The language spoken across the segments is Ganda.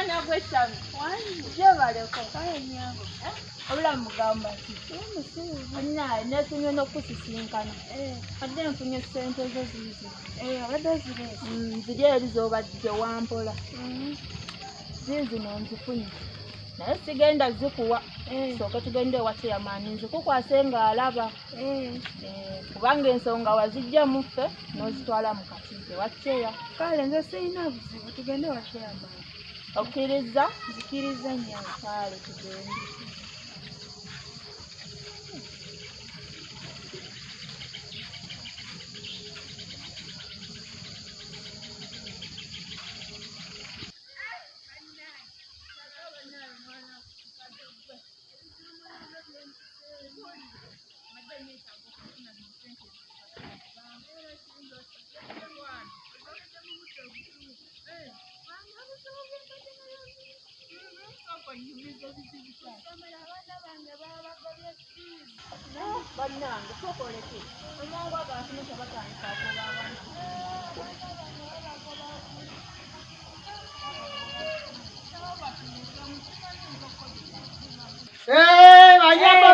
Mwana gw'ettabi. Gyebaleko. Kale nnyabo. Obula mugamba ki? Annaye neefunye n'okusisinkana. Adde nfunye ssente zo ziizo. Obadde ozireese? Ziri eri z'obadde wampola. Ziizino nzifunye. Naye sigenda zikuwa. Sooke tugende ewa chairman nzikukwase ng'alaba. Kubanga ensonga waziggya muffe n'ozitwala mu kakiiko ewa cheya. Kale nze sirina buzibu tugende ewa chairman. Okkiriza? Nzikiriza nnyo. Kale tugende.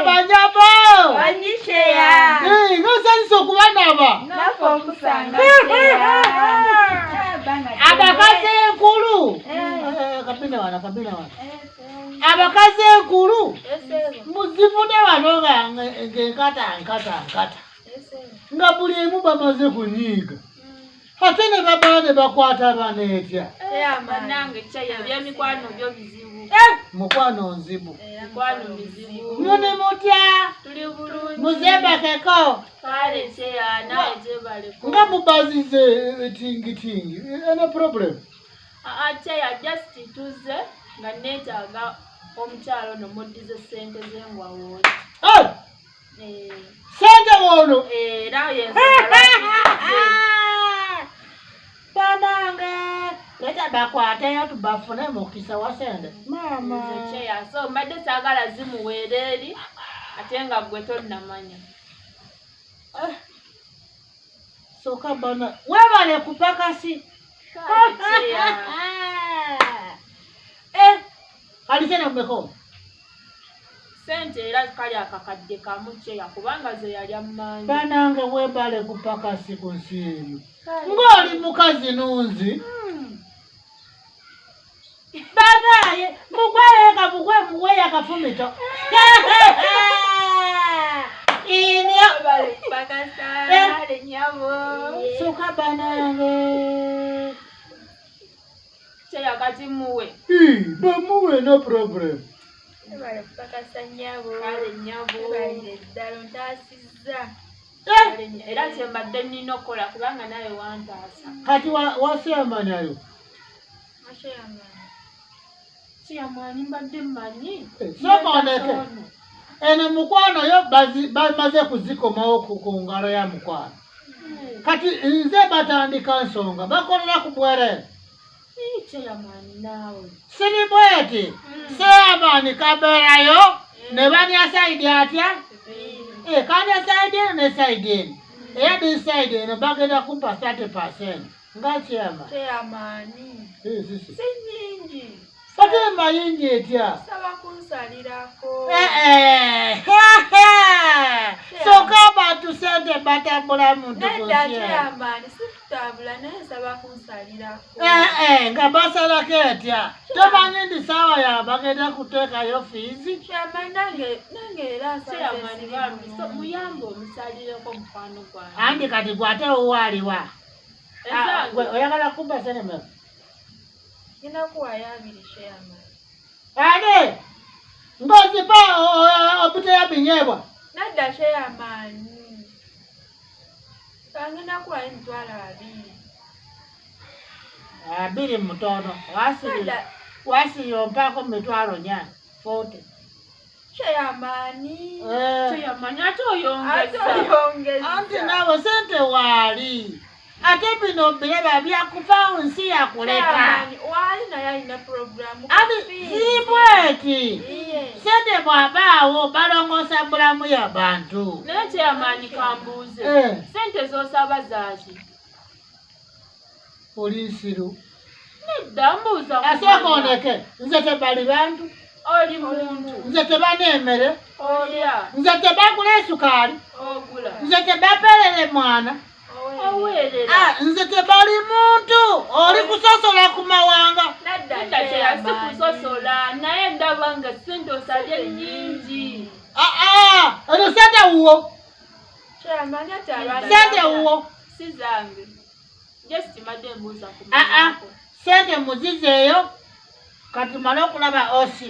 Banyabo! Wanyisheya! Ngosanisa okubana aba? Naffe okusanga sheya! Abakazi enkulu! Kabina wana. Abakazi enkulu! Muzivune wano ng'enkata. Nga buli emu bamaze kunyiiga. Ate ne babala ne bakwata baneetya. Bannange cheya by'emikwano byo bizibu. Mukwano nzibu. Mukwano bizibu. Mune mutya? Tuli bulungi. Muzebakeko. Kale cheya naye gyebaleko. Nga mubazize tingi. No problem. Cheya just tuze nga neetaaga omukyalo nomuddize ssente z'engwawooli. Ssente wono? Era yensonga Banange. Leta bakwateyo tubafune mukisa wa ssente. Mama. Cheya so mbadde saagala zimuweera eri ate nga ggwe tonnamanya. Soka bana. Webale kupakasi. Cheya. Alisena mmeko? Ssente era kali akakadde kamu cheya kubanga ze yali ammanyi. Banange webale kupakasi ku nsi eyo. Ng'oli mukazi nunzi. Banaye mugwe yakafumito. Inyo Bale pakasa lenyabo. Soka banange. Cheya kati muwe. Bamuwe no problem. Bale pakasa nyabo. Kale nyabo. Bale ddalo ntaasizza. Era kyembadde nnina okukola kubanga nawe wantaasa. Kati wasyamani ayo? Chairman mbadde mmanyi. Sokoneke. Eno mukwano yo bamaze kuzikomawo ku ngalo ya mukwano. Kati nze batandika nsonga bakolera ku bwerere. Chairman naawe. Siri bweti. Chairman kabeerayo ne banya side atya? Kanya side eno ne side eno. Era di side eno bagenda kumpa 30%. Nga chairman. Chairman. Si nyingi. Ate mayingi etya? Saba kunsalirako. Soka abantu ssente batambula muntu ku nsi. Chairman situtabula naye saba kunsalirako. Nga basalako etya? Tomanyi ndi saawa ya bagenda kuteekayo fiizi? Chairman nange era Chairman bambi muyambe omusalireko mukwano gwange. Andi kati gwate owaliwa. Oyagala kumba ssente mmeka? Ninakuwa yabiri Chairman. Ade! Ngozipa obute yabinyebwa. Nadda Chairman. Kangina kuwa emitwalo 2. 2 mutono. Wasi yompako mitwalo 40. Chairman. Chairman ate oyongeza. Anti nawe ssente waali. Ate bino bireba byakufa nsi yakuleka. Wali naye alina programu. Ati zibweti. Ssente bw'abaawo balongoosa bulamu y'abantu. Naye Chairman kambuuze. Ssente z'osaba zaaki? Polisiru. Dambuza asekoneke nze tebali bantu oli muntu nze tebanemere olya nze tebagula esukali ogula nze tebapelele mwana owerera nze tebali muntu oli kusosola ku mawanga nadda sikusosola naye ndaba nga ssente osalye nnyingi ono sente wuwo sente wuwo si zange just madde mbuuza ku sente muzizeeyo kati mala okulaba osi